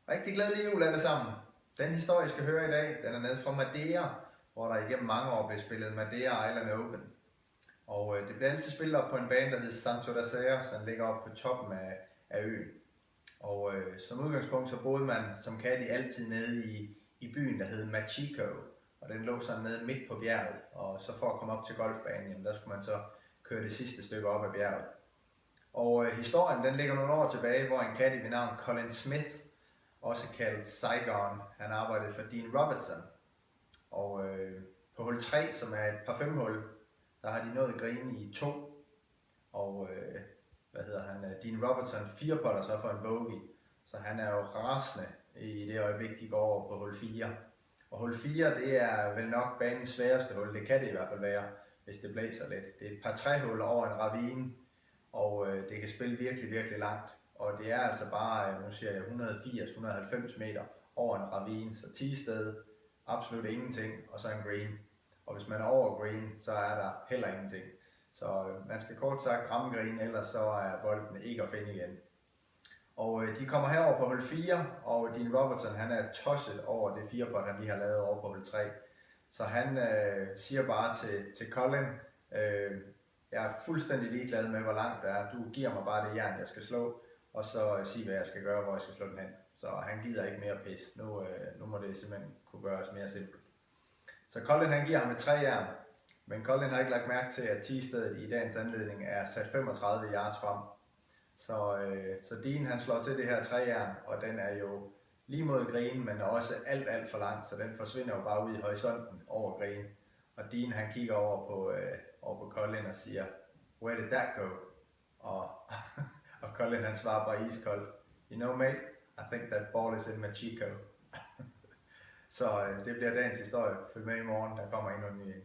Rigtig glædelig jul alle sammen. Den historie, I skal høre i dag, den er nede fra Madeira, hvor der igennem mange år blev spillet Madeira Island Open. Og det blev altid spillet op på en bane, der hed Santo da Serra, som ligger oppe på toppen af øen. Og som udgangspunkt så boede man som caddy altid nede i byen, der hed Machico. Og den lå sådan nede midt på bjerget. Og så for at komme op til golfbanen, jamen, der skulle man så køre det sidste stykke op ad bjerget. Og historien den ligger nogle år tilbage, hvor en caddy ved navn Colin Smith, også kaldt Saigon, han arbejdede for Dean Robertson. Og på hul 3, som er et par 5-hul, der har de nået green i 2. Og Dean Robertson 4-putter så for en bogey. Så han er jo rasende i det øjeblik, de går over på hul 4. Og hul 4, det er vel nok banens sværeste hul. Det kan det i hvert fald være, hvis det blæser lidt. Det er et par 3-hul over en ravine, og det kan spille virkelig, virkelig langt. Og det er altså bare, nu siger jeg, 180-190 meter over en ravine, så 10 sted, absolut ingenting, og så en green. Og hvis man er over green, så er der heller ingenting. Så man skal kort sagt ramme green, ellers så er bolden ikke at finde igen. Og de kommer herover på hul 4, og Dean Robertson han er tosset over det 4-putt, han lige har lavet over på hul 3. Så han siger bare til Colin, jeg er fuldstændig ligeglad med, hvor langt det er. Du giver mig bare det jern, jeg skal slå, og så sig, hvad jeg skal gøre, hvor jeg skal slå den hen. Så han gider ikke mere pis. Nu må det simpelthen kunne gøres mere simpelt. Så Colin han giver ham et 3-jern, men Colin har ikke lagt mærke til, at 10-stedet i dagens anledning er sat 35 yards frem. Så Dean han slår til det her 3-jern, og den er jo lige mod green, men også alt for langt, så den forsvinder jo bare ud i horisonten over green. Og Dean han kigger over på Colin og siger, where did that go? Og Colin han svarer bare iskoldt, you know mate, I think that ball is in Machico. Så det bliver dagens historie. Følg med i morgen, der kommer endnu en ny.